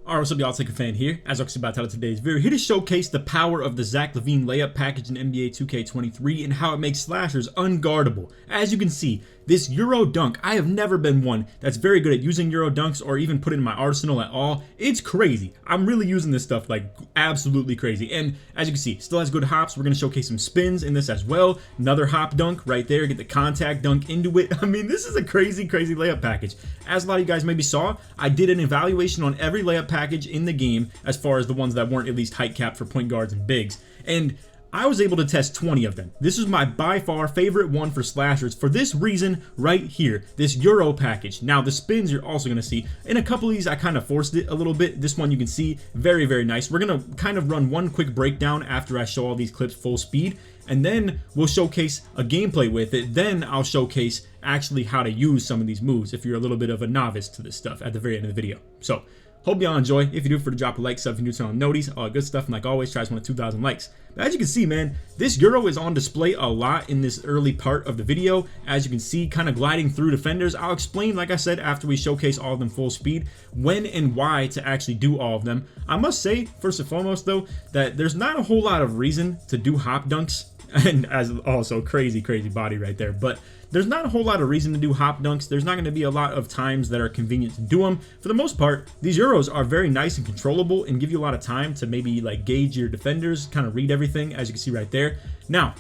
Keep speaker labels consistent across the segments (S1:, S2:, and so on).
S1: Alright, what's up y'all, LakerFan here. As I was about to title today's video, here to showcase the power of the Zach Lavine layup package in NBA 2K23 and how it makes slashers unguardable. As you can see, this Euro dunk, I have never been one that's very good at using Euro dunks or even put it in my arsenal at all. It's crazy. I'm really using this stuff like absolutely crazy. And as you can see, still has good hops. We're going to showcase some spins in this as well. Another hop dunk right there, get the contact dunk into it. I mean, this is a crazy layup package. As a lot of you guys maybe saw, I did an evaluation on every layup package in the game as far as the ones that weren't at least height capped for point guards and bigs. And I was able to test 20 of them. This is my by far favorite one for slashers for this reason right here, this Euro package. Now the spins you're also going to see. In a couple of these I kind of forced it a little bit. This one you can see very nice. We're going to kind of run one quick breakdown after I show all these clips full speed, and then we'll showcase a gameplay with it. Then I'll showcase actually how to use some of these moves if you're a little bit of a novice to this stuff at the very end of the video. So hope y'all enjoy. If you do, for the drop a like, sub if you're new to channel, notice all good stuff, and like always, tries one to 2,000 likes. But as you can see, man, this Euro is on display a lot in this early part of the video. As you can see, kind of gliding through defenders. I'll explain, like I said, after we showcase all of them full speed, when and why to actually do all of them. I must say, first and foremost though, that there's not a whole lot of reason to do hop dunks, and as also crazy body right there, but there's not a whole lot of reason to do hop dunks. There's not going to be a lot of times that are convenient to do them. For the most part, these Euros are very nice and controllable and give you a lot of time to maybe like gauge your defenders, kind of read everything, as you can see right there. Now,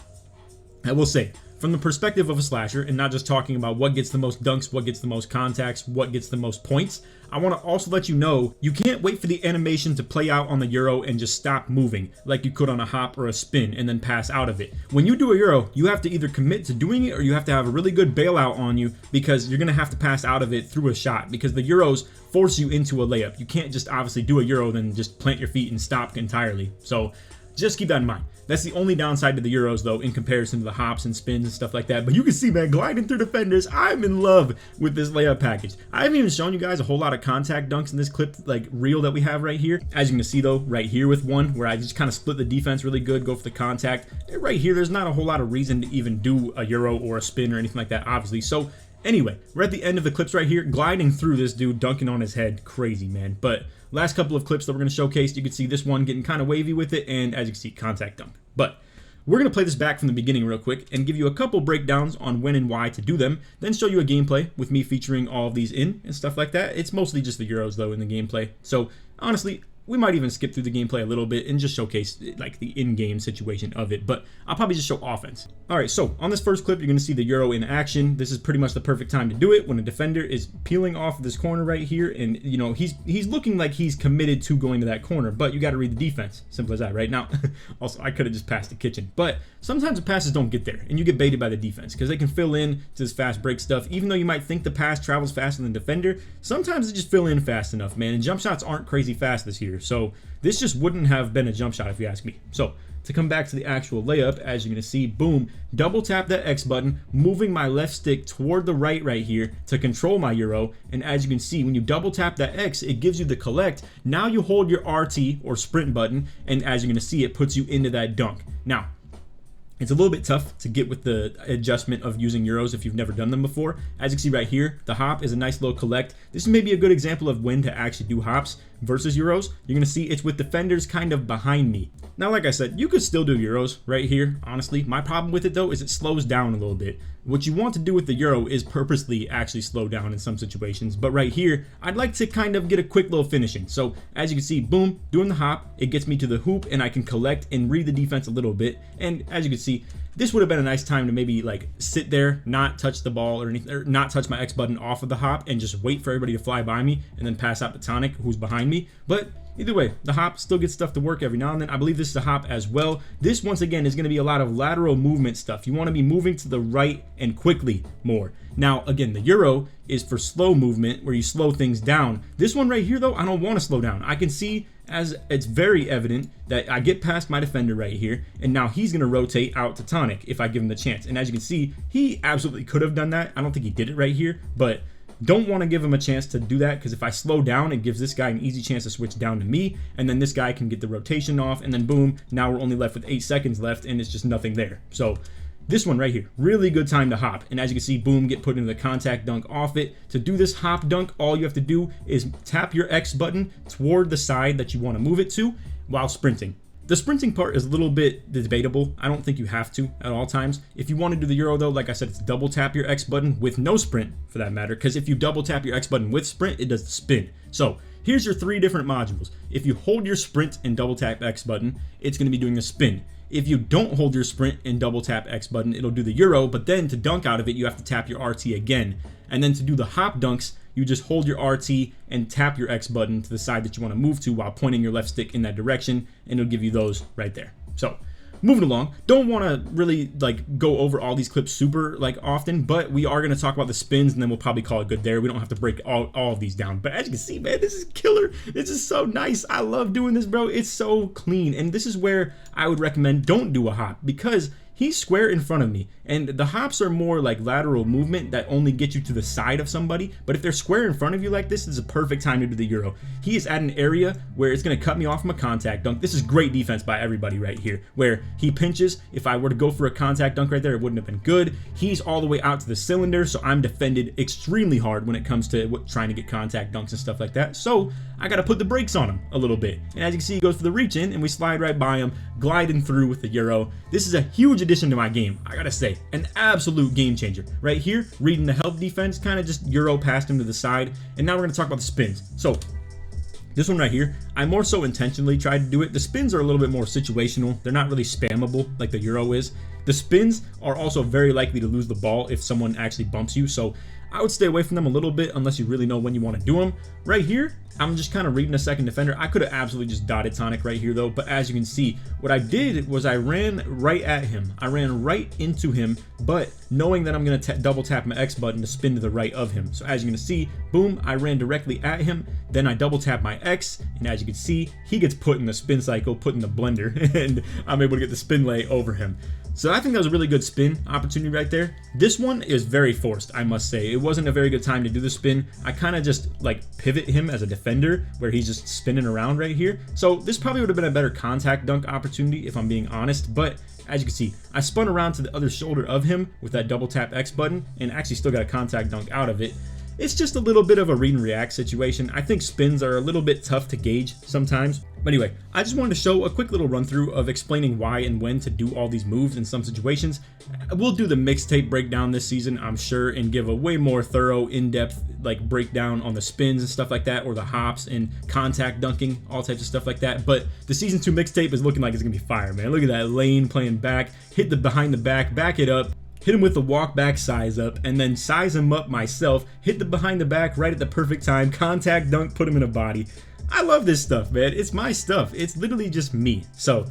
S1: I will say, from the perspective of a slasher, and not just talking about what gets the most dunks, what gets the most contacts, what gets the most points, I want to also let you know you can't wait for the animation to play out on the Euro and just stop moving like you could on a hop or a spin and then pass out of it. When you do a Euro, you have to either commit to doing it or you have to have a really good bailout on you, because you're going to have to pass out of it through a shot, because the Euros force you into a layup. You can't just obviously do a Euro then just plant your feet and stop entirely. So just keep that in mind. That's the only downside to the Euros though, in comparison to the hops and spins and stuff like that. But you can see, man, gliding through defenders, I'm in love with this layup package. I haven't even shown you guys a whole lot of contact dunks in this clip, like reel that we have right here. As you can see though, right here with one where I just kind of split the defense really good, go for the contact. Right here, there's not a whole lot of reason to even do a Euro or a spin or anything like that, obviously. So anyway, we're at the end of the clips right here, gliding through this dude, dunking on his head. Crazy, man. But last couple of clips that we're going to showcase, you can see this one getting kind of wavy with it, and as you can see, contact dunk. But we're going to play this back from the beginning real quick and give you a couple breakdowns on when and why to do them, then show you a gameplay with me featuring all of these in and stuff like that. It's mostly just the Euros though in the gameplay. So honestly, we might even skip through the gameplay a little bit and just showcase like the in-game situation of it, but I'll probably just show offense. All right, so on this first clip, you're going to see the Euro in action. This is pretty much the perfect time to do it when a defender is peeling off of this corner right here, and you know he's looking like he's committed to going to that corner, but you got to read the defense. Simple as that, right? Now, also I could have just passed the kitchen, but sometimes the passes don't get there, and you get baited by the defense because they can fill in to this fast break stuff. Even though you might think the pass travels faster than the defender, sometimes they just fill in fast enough, man. And jump shots aren't crazy fast this year. So this just wouldn't have been a jump shot if you ask me. So to come back to the actual layup, as you're going to see, boom, double tap that X button, moving my left stick toward the right here to control my Euro. And as you can see, when you double tap that X, it gives you the collect. Now you hold your RT or sprint button, and as you're going to see, it puts you into that dunk. Now, it's a little bit tough to get with the adjustment of using Euros if you've never done them before. As you can see right here, the hop is a nice little collect. This may be a good example of when to actually do hops versus Euros. You're going to see it's with defenders kind of behind me. Now, like I said, you could still do Euros right here, honestly. My problem with it, though, is it slows down a little bit. What you want to do with the Euro is purposely actually slow down in some situations. But right here, I'd like to kind of get a quick little finishing. So as you can see, boom, doing the hop, it gets me to the hoop, and I can collect and read the defense a little bit. And as you can see, this would have been a nice time to maybe like sit there, not touch the ball or anything, or not touch my X button off of the hop and just wait for everybody to fly by me and then pass out the tonic who's behind me. But either way, the hop still gets stuff to work every now and then. I believe this is a hop as well. This, once again, is going to be a lot of lateral movement stuff. You want to be moving to the right and quickly more. Now, again, the Euro is for slow movement where you slow things down. This one right here, though, I don't want to slow down. I can see, as it's very evident, that I get past my defender right here, and now he's going to rotate out to tonic if I give him the chance. And as you can see, he absolutely could have done that. I don't think he did it right here, but don't want to give him a chance to do that, because if I slow down, it gives this guy an easy chance to switch down to me, and then this guy can get the rotation off, and then boom, now we're only left with 8 seconds left, and it's just nothing there. So This one right here, really good time to hop. And as you can see, boom, get put into the contact dunk off it. To do this hop dunk, all you have to do is tap your X button toward the side that you want to move it to while sprinting. The sprinting part is a little bit debatable. I don't think you have to at all times. If you want to do the Euro though, like I said, it's double tap your X button with no sprint for that matter, because if you double tap your X button with sprint, it does the spin. So here's your 3 different modules. If you hold your sprint and double tap X button, it's going to be doing the spin. If you don't hold your sprint and double tap X button, it'll do the Euro, but then to dunk out of it, you have to tap your RT again. And then to do the hop dunks, you just hold your RT and tap your X button to the side that you want to move to while pointing your left stick in that direction, and it'll give you those right there. So moving along, don't want to really like go over all these clips super like often, but we are going to talk about the spins and then we'll probably call it good there. We don't have to break all of these down, but as you can see, man, this is killer. This is so nice. I love doing this, bro. It's so clean. And this is where I would recommend don't do a hop, because he's square in front of me, and the hops are more like lateral movement that only get you to the side of somebody. But if they're square in front of you like this, is a perfect time to do the Euro. He is at an area where it's going to cut me off from a contact dunk. This is great defense by everybody right here, where he pinches. If I were to go for a contact dunk right there, it wouldn't have been good. He's all the way out to the cylinder, so I'm defended extremely hard when it comes to trying to get contact dunks and stuff like that. So I got to put the brakes on him a little bit. And as you can see, he goes for the reach in, and we slide right by him, gliding through with the Euro. This is a huge addition to my game, I gotta say. An absolute game changer. Right here, reading the help defense, kind of just Euro past him to the side. And now we're gonna talk about the spins. So this one right here, I more so intentionally tried to do it. The spins are a little bit more situational. They're not really spammable like the Euro is. The spins are also very likely to lose the ball if someone actually bumps you. So I would stay away from them a little bit unless you really know when you want to do them. Right here, I'm just kind of reading a second defender. I could have absolutely just dotted tonic right here though, but as you can see, what I did was I ran right at him. I ran right into him, but knowing that I'm going to double tap my X button to spin to the right of him. So as you're going to see, boom, I ran directly at him, then I double tap my X, and as you can see, he gets put in the spin cycle, put in the blender, and I'm able to get the spin lay over him. So I think that was a really good spin opportunity right there. This one is very forced, I must say. It wasn't a very good time to do the spin. I kind of just like pivot him as a defender where he's just spinning around right here. So this probably would have been a better contact dunk opportunity if I'm being honest, but as you can see, I spun around to the other shoulder of him with that double tap X button and actually still got a contact dunk out of it. It's just a little bit of a read and react situation. I think spins are a little bit tough to gauge sometimes. But anyway, I just wanted to show a quick little run through of explaining why and when to do all these moves in some situations. We'll do the mixtape breakdown this season, I'm sure, and give a way more thorough, in-depth like breakdown on the spins and stuff like that, or the hops and contact dunking, all types of stuff like that. But the season 2 mixtape is looking like it's gonna be fire, man. Look at that lane playing back, hit the behind the back it up, hit him with the walk back size up, and then size him up myself, hit the behind the back right at the perfect time, contact dunk, put him in a body. I love this stuff, man. It's my stuff. It's literally just me. So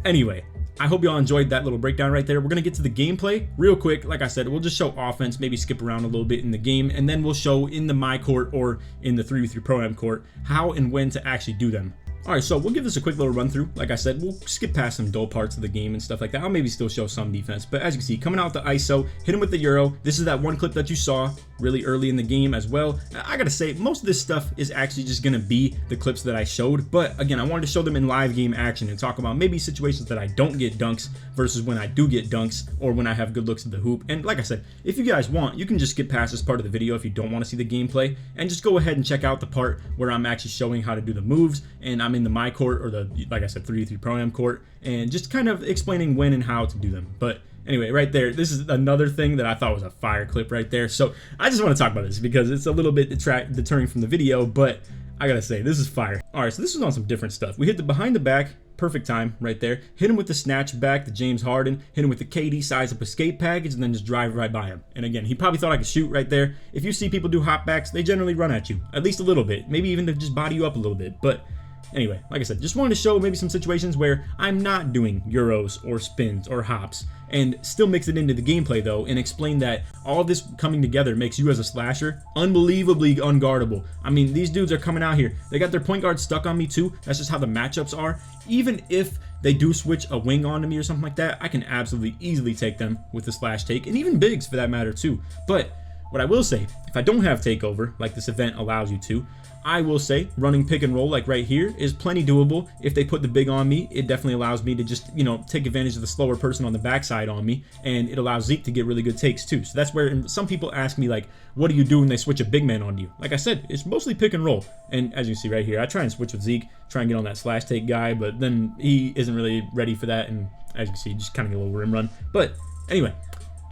S1: anyway, I hope y'all enjoyed that little breakdown right there. We're going to get to the gameplay real quick. Like I said, we'll just show offense, maybe skip around a little bit in the game, and then we'll show in the my court or in the 3v3 Pro-Am court how and when to actually do them. Alright, so we'll give this a quick little run through. Like I said, we'll skip past some dull parts of the game and stuff like that. I'll maybe still show some defense, but as you can see, coming out with the ISO, hit him with the Euro. This is that one clip that you saw really early in the game as well. I gotta say, most of this stuff is actually just gonna be the clips that I showed, but again, I wanted to show them in live game action and talk about maybe situations that I don't get dunks versus when I do get dunks, or when I have good looks at the hoop. And like I said, if you guys want, you can just skip past this part of the video if you don't want to see the gameplay, and just go ahead and check out the part where I'm actually showing how to do the moves, and I'm in the my court, or the, like I said, 3v3 Pro-Am court, and just kind of explaining when and how to do them. But anyway, right there, this is another thing that I thought was a fire clip right there. So I just want to talk about this because it's a little bit deterring from the video, but I gotta say, this is fire. All right, so this was on some different stuff. We hit the behind the back, perfect time right there. Hit him with the snatch back, the James Harden. Hit him with the KD size up escape package, and then just drive right by him. And again, he probably thought I could shoot right there. If you see people do hop backs, they generally run at you, at least a little bit, maybe even to just body you up a little bit. But anyway, like I said, just wanted to show maybe some situations where I'm not doing Euros or spins or hops, and still mix it into the gameplay though, and explain that all of this coming together makes you as a slasher unbelievably unguardable. I mean, these dudes are coming out here. They got their point guard stuck on me too. That's just how the matchups are. Even if they do switch a wing onto me or something like that, I can absolutely easily take them with the slash take, and even bigs for that matter too. But what I will say, if I don't have takeover, like this event allows you to, I will say running pick and roll like right here is plenty doable. If they put the big on me, it definitely allows me to just, you know, take advantage of the slower person on the backside on me, and it allows Zeke to get really good takes too. So that's where some people ask me, like, what do you do when they switch a big man on you? Like I said, it's mostly pick and roll. And as you can see right here, I try and switch with Zeke, try and get on that slash take guy, but then he isn't really ready for that, and as you can see, just kind of get a little rim run. But anyway,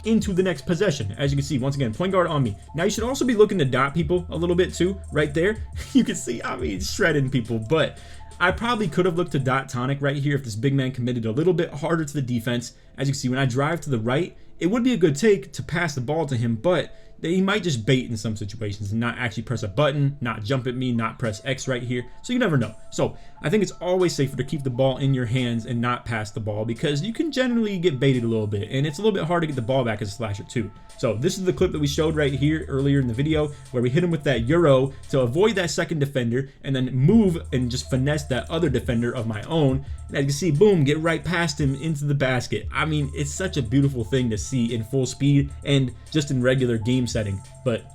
S1: into the next possession. As you can see, once again, point guard on me. Now you should also be looking to dot people a little bit too, right there. You can see, I mean, shredding people, but I probably could have looked to dot Tonic right here if this big man committed a little bit harder to the defense. As you can see, when I drive to the right, it would be a good take to pass the ball to him, but he might just bait in some situations and not actually press a button, not jump at me, not press X right here. So you never know. So I think it's always safer to keep the ball in your hands and not pass the ball, because you can generally get baited a little bit, and it's a little bit hard to get the ball back as a slasher too. So this is the clip that we showed right here earlier in the video, where we hit him with that Euro to avoid that second defender and then move and just finesse that other defender of my own. And as you can see, boom, get right past him into the basket. I mean, it's such a beautiful thing to see in full speed and just in regular game setting. But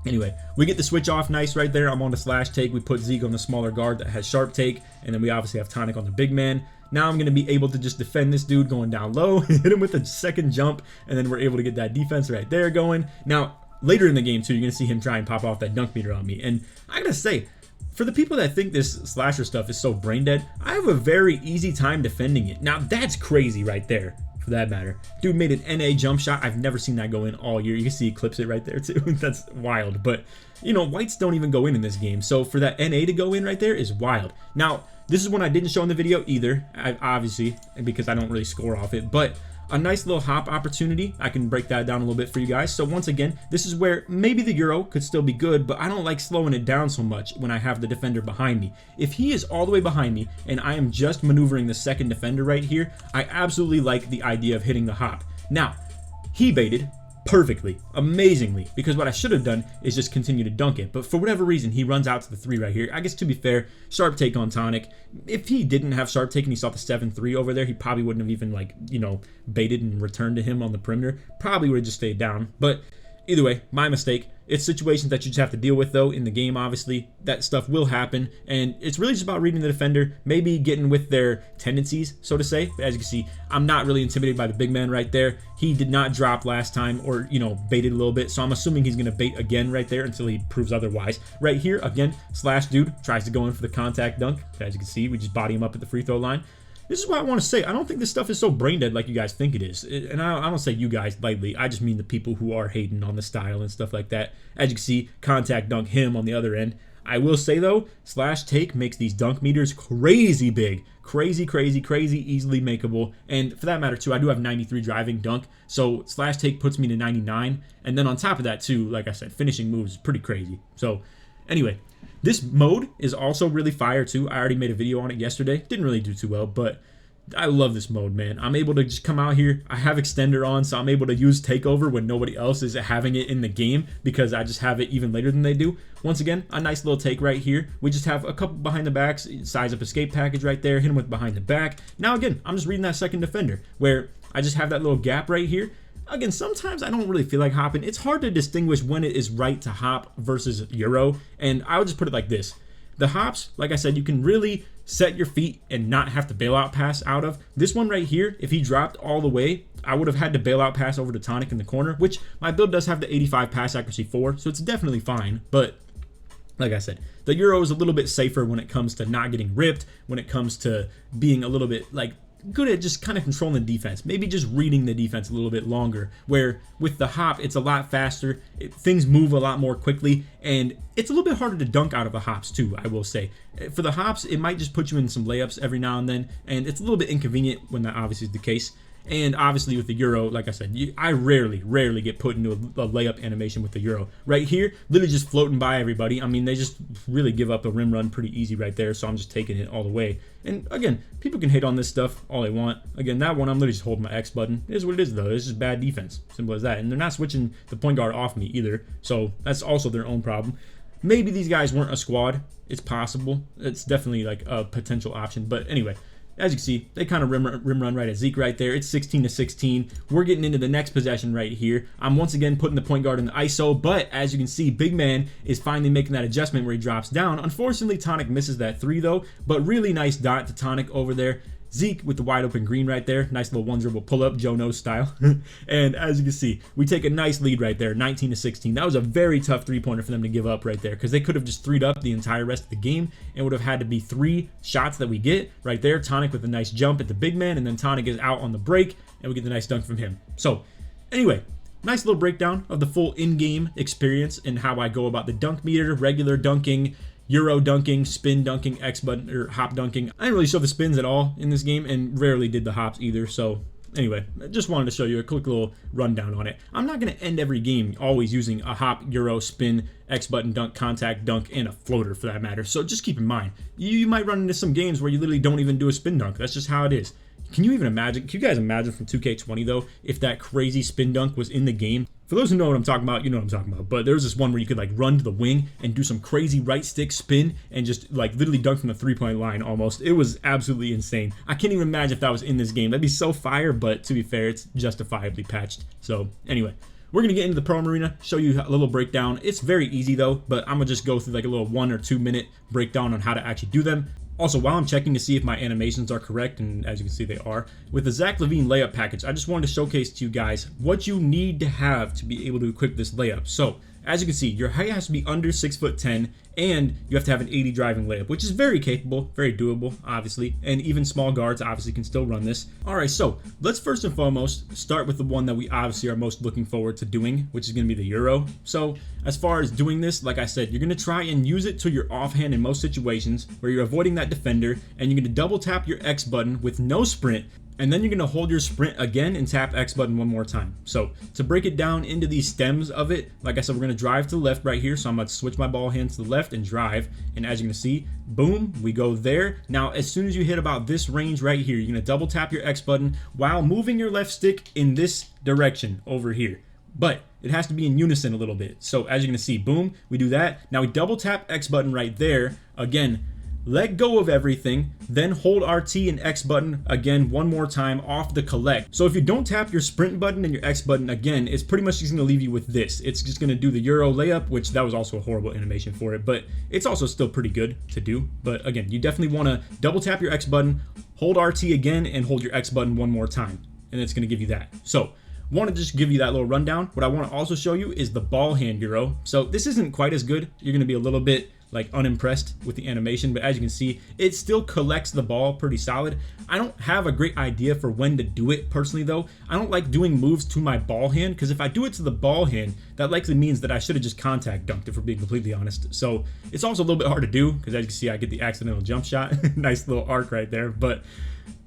S1: anyway, we get the switch off nice right there. I'm on the slash take. We put Zeke on the smaller guard that has sharp take, and then we obviously have Tonic on the big man. Now I'm going to be able to just defend this dude going down low, hit him with a second jump, and then we're able to get that defense right there going. Now, later in the game too, you're going to see him try and pop off that dunk meter on me. And I got to say, for the people that think this slasher stuff is so brain dead, I have a very easy time defending it. Now, that's crazy right there, for that matter. Dude made an NA jump shot. I've never seen that go in all year. You can see he clips it right there too. That's wild. But, you know, whites don't even go in this game. So for that NA to go in right there is wild. Now, this is one I didn't show in the video either, obviously, because I don't really score off it. But a nice little hop opportunity. I can break that down a little bit for you guys. So once again, this is where maybe the Euro could still be good, but I don't like slowing it down so much when I have the defender behind me. If he is all the way behind me and I am just maneuvering the second defender right here, I absolutely like the idea of hitting the hop. Now, he baited perfectly, amazingly, because what I should have done is just continue to dunk it, but for whatever reason he runs out to the 3 right here. I guess, to be fair, sharp take on Tonic. If he didn't have sharp take and he saw the 7-3 over there, he probably wouldn't have even, like, you know, baited and returned to him on the perimeter. Probably would have just stayed down. But either way, my mistake. It's situations that you just have to deal with, though, in the game. Obviously, that stuff will happen, and it's really just about reading the defender, maybe getting with their tendencies, so to say. But as you can see, I'm not really intimidated by the big man right there. He did not drop last time, or, you know, baited a little bit, so I'm assuming he's going to bait again right there until he proves otherwise. Right here, again, slash dude tries to go in for the contact dunk. As you can see, we just body him up at the free throw line. This is what I want to say. I don't think this stuff is so brain dead like you guys think it is. And I don't say you guys lightly. I just mean the people who are hating on the style and stuff like that. As you can see, contact dunk him on the other end. I will say, though, slash take makes these dunk meters crazy big. Crazy, crazy, crazy easily makeable. And for that matter, too, I do have 93 driving dunk. So slash take puts me to 99. And then on top of that, too, like I said, finishing moves is pretty crazy. So anyway, this mode is also really fire too. I already made a video on it yesterday. Didn't really do too well, but I love this mode, man. I'm able to just come out here. I have extender on, so I'm able to use takeover when nobody else is having it in the game, because I just have it even later than they do. Once again, a nice little take right here. We just have a couple behind the backs, size up escape package right there, hit him with behind the back. Now again, I'm just reading that second defender where I just have that little gap right here. Again, sometimes I don't really feel like hopping. It's hard to distinguish when it is right to hop versus Euro, and I would just put it like this. The hops, like I said, you can really set your feet and not have to bailout pass out of. This one right here, if he dropped all the way, I would have had to bailout pass over to Tonic in the corner, which my build does have the 85 pass accuracy for, so it's definitely fine. But like I said, the Euro is a little bit safer when it comes to not getting ripped, when it comes to being a little bit like good at just kind of controlling the defense, maybe just reading the defense a little bit longer, where with the hop it's a lot faster, things move a lot more quickly, and it's a little bit harder to dunk out of the hops too, I will say. For the hops, it might just put you in some layups every now and then, and it's a little bit inconvenient when that obviously is the case. And obviously with the Euro, like I said, I rarely get put into a layup animation with the Euro. Right here, literally just floating by everybody. I mean, they just really give up a rim run pretty easy right there, so I'm just taking it all the way. And again, people can hate on this stuff all they want. Again, that one, I'm literally just holding my X button. It is what it is, though. It's just bad defense. Simple as that. And they're not switching the point guard off me either, so that's also their own problem. Maybe these guys weren't a squad. It's possible. It's definitely like a potential option. But anyway, as you can see, they kind of rim run right at Zeke right there. It's 16-16. We're getting into the next possession right here. I'm once again putting the point guard in the ISO, but as you can see, big man is finally making that adjustment where he drops down. Unfortunately, Tonic misses that 3 though, but really nice dot to Tonic over there. Zeke with the wide open green right there. Nice little 1-dribble pull-up, Joe Nose style. And as you can see, we take a nice lead right there, 19-16. That was a very tough three-pointer for them to give up right there because they could have just threed up the entire rest of the game and would have had to be 3 shots that we get right there. Tonic with a nice jump at the big man, and then Tonic is out on the break, and we get the nice dunk from him. So, anyway, nice little breakdown of the full in-game experience and how I go about the dunk meter, regular dunking, Euro dunking, spin dunking, X button, or hop dunking. I didn't really show the spins at all in this game and rarely did the hops either. So anyway, I just wanted to show you a quick little rundown on it. I'm not going to end every game always using a hop, Euro, spin, X button, dunk, contact, dunk, and a floater for that matter. So just keep in mind, you might run into some games where you literally don't even do a spin dunk. That's just how it is. Can you even imagine? Can you guys imagine from 2K20 though, if that crazy spin dunk was in the game? For those who know what I'm talking about, you know what I'm talking about. But there was this one where you could like run to the wing and do some crazy right stick spin and just like literally dunk from the 3-point line almost. It was absolutely insane. I can't even imagine if that was in this game. That'd be so fire, but to be fair, it's justifiably patched. So anyway, we're going to get into the Pro Arena, show you a little breakdown. It's very easy though, but I'm going to just go through like a little 1 or 2 minute breakdown on how to actually do them. Also, while I'm checking to see if my animations are correct, and as you can see they are, with the Zach Lavine layup package, I just wanted to showcase to you guys what you need to have to be able to equip this layup. So, as you can see, your height has to be under 6'10", and you have to have an 80 driving layup, which is very capable, very doable, obviously, and even small guards obviously can still run this. Alright, so let's first and foremost start with the one that we obviously are most looking forward to doing, which is going to be the Euro. So, as far as doing this, like I said, you're going to try and use it to your offhand in most situations where you're avoiding that defender, and you're going to double tap your X button with no sprint, and then you're going to hold your sprint again and tap X button one more time. So to break it down into these stems of it, like I said, we're going to drive to the left right here. So I'm going to switch my ball hand to the left and drive. And as you're going to see, boom, we go there. Now, as soon as you hit about this range right here, you're going to double tap your X button while moving your left stick in this direction over here. But it has to be in unison a little bit. So as you're going to see, boom, we do that. Now we double tap X button right there. Again, let go of everything, then hold RT and X button again one more time off the collect. So if you don't tap your sprint button and your X button again, it's pretty much just going to leave you with this. It's just going to do the Euro layup, which that was also a horrible animation for it, but it's also still pretty good to do. But again, you definitely want to double tap your X button, hold RT again, and hold your X button one more time, and it's going to give you that. So want to just give you that little rundown. What I want to also show you is the ball hand Euro. So this isn't quite as good. You're going to be a little bit like unimpressed with the animation, but as you can see, it still collects the ball pretty solid. I don't have a great idea for when to do it personally though. I don't like doing moves to my ball hand, because if I do it to the ball hand, that likely means that I should have just contact dunked, if we're being completely honest. So it's also a little bit hard to do, because as you can see, I get the accidental jump shot. Nice little arc right there, but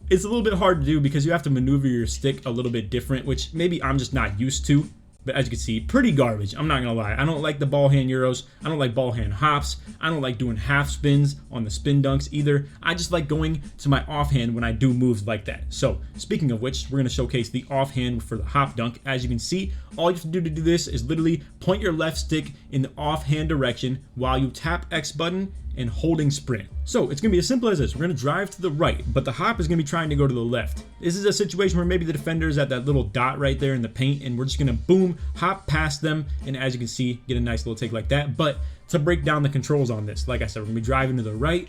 S1: it's a little bit hard to do because you have to maneuver your stick a little bit different, which maybe I'm just not used to. But as you can see, pretty garbage. I'm not going to lie. I don't like the ball hand Euros. I don't like ball hand hops. I don't like doing half spins on the spin dunks either. I just like going to my offhand when I do moves like that. So speaking of which, we're going to showcase the offhand for the hop dunk. As you can see, all you have to do this is literally point your left stick in the offhand direction while you tap X button and holding sprint. So it's going to be as simple as this. We're going to drive to the right, but the hop is going to be trying to go to the left. This is a situation where maybe the defender is at that little dot right there in the paint, and we're just going to boom, hop past them, and as you can see, get a nice little take like that. But to break down the controls on this, like I said, we're going to be driving to the right.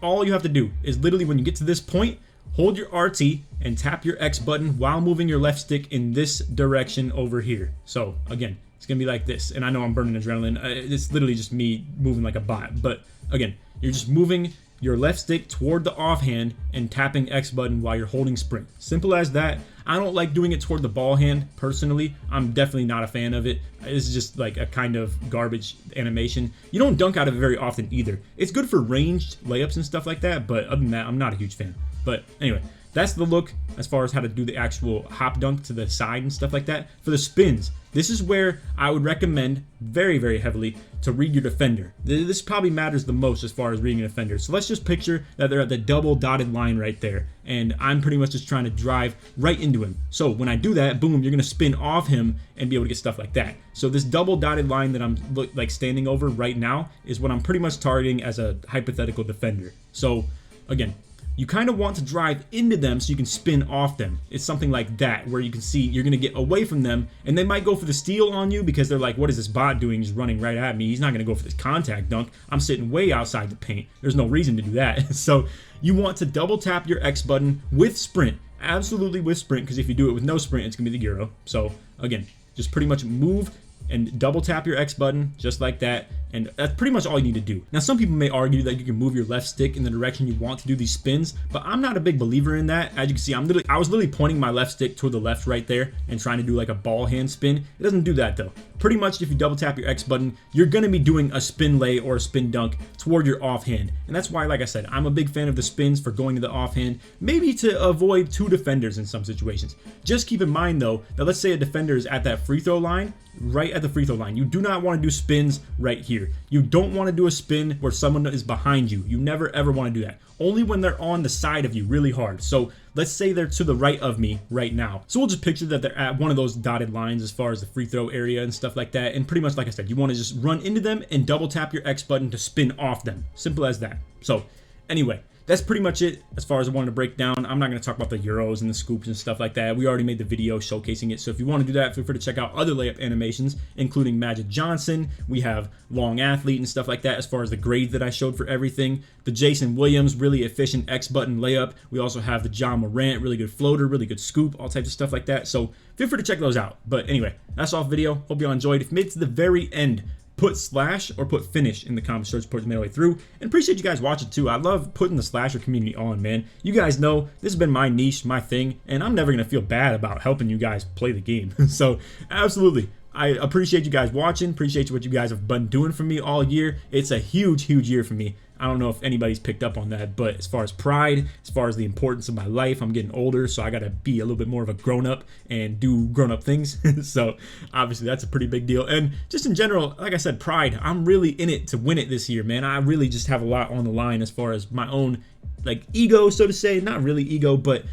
S1: All you have to do is literally when you get to this point, hold your RT and tap your X button while moving your left stick in this direction over here. So again, it's going to be like this. And I know I'm burning adrenaline. It's literally just me moving like a bot. But again, you're just moving your left stick toward the offhand and tapping X button while you're holding sprint. Simple as that. I don't like doing it toward the ball hand personally. I'm definitely not a fan of it. This is just like a kind of garbage animation. You don't dunk out of it very often either. It's good for ranged layups and stuff like that, but other than that, I'm not a huge fan. But anyway, that's the look as far as how to do the actual hop dunk to the side and stuff like that. For the spins, this is where I would recommend very, very heavily to read your defender. This probably matters the most as far as reading a defender. So let's just picture that they're at the double dotted line right there, and I'm pretty much just trying to drive right into him. So when I do that, boom, you're going to spin off him and be able to get stuff like that. So this double dotted line that I'm like standing over right now is what I'm pretty much targeting as a hypothetical defender. So again, you kind of want to drive into them so you can spin off them. It's something like that, where you can see you're going to get away from them, and they might go for the steal on you because they're like, what is this bot doing? He's running right at me. He's not going to go for this contact dunk. I'm sitting way outside the paint. There's no reason to do that. So you want to double tap your X button with sprint. Absolutely with sprint, because if you do it with no sprint, it's going to be the Euro. So again, just pretty much move and double tap your X button just like that, and that's pretty much all you need to do. Now, some people may argue that you can move your left stick in the direction you want to do these spins, but I'm not a big believer in that. As you can see, I was literally pointing my left stick toward the left right there and trying to do like a ball hand spin. It doesn't do that though. Pretty much if you double tap your X button, you're going to be doing a spin lay or a spin dunk toward your offhand. And that's why, like I said, I'm a big fan of the spins for going to the offhand, maybe to avoid 2 defenders in some situations. Just keep in mind though, that let's say a defender is at that free throw line, right at the free throw line. You do not want to do spins right here. You don't want to do a spin where someone is behind you. You never ever want to do that. Only when they're on the side of you really hard. So let's say they're to the right of me right now. So we'll just picture that they're at one of those dotted lines as far as the free throw area and stuff like that. And pretty much like I said, you want to just run into them and double tap your X button to spin off them. Simple as that. So anyway, that's pretty much it as far as I wanted to break down. I'm not going to talk about the Euros and the scoops and stuff like that. We already made the video showcasing it. So if you want to do that, feel free to check out other layup animations, including Magic Johnson. We have Long Athlete and stuff like that as far as the grades that I showed for everything. The Jason Williams, really efficient X button layup. We also have the John Morant, really good floater, really good scoop, all types of stuff like that. So feel free to check those out. But anyway, that's all the video. Hope you all enjoyed. If you made it to the very end, put slash or put finish in the comment search towards the midway through, and appreciate you guys watching too. I love putting the slasher community on, man. You guys know this has been my niche, my thing, and I'm never gonna feel bad about helping you guys play the game. So absolutely, I appreciate you guys watching, appreciate what you guys have been doing for me all year. It's a huge year for me. I don't know if anybody's picked up on that, but as far as pride, as far as the importance of my life, I'm getting older, so I gotta be a little bit more of a grown-up and do grown-up things. So obviously that's a pretty big deal. And just in general, like I said, pride, I'm really in it to win it this year, man. I really just have a lot on the line as far as my own like ego, so to say. Not really ego, but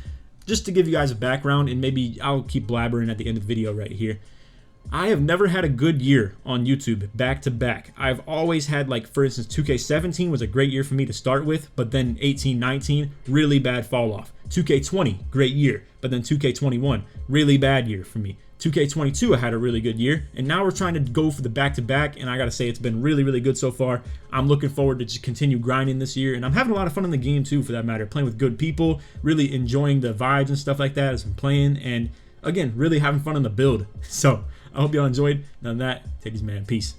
S1: just to give you guys a background, and maybe I'll keep blabbering at the end of the video right here. I have never had a good year on YouTube back to back. I've always had, like, for instance, 2K17 was a great year for me to start with, but then 18, 19, really bad fall off. 2K20, great year, but then 2K21, really bad year for me. 2K22, I had a really good year, and now we're trying to go for the back-to-back, and I gotta say it's been really good so far. I'm looking forward to just continue grinding this year, and I'm having a lot of fun in the game too, for that matter, playing with good people, really enjoying the vibes and stuff like that as I'm playing, and again, really having fun in the build. So I hope y'all enjoyed. Other than that, take these, man. Peace.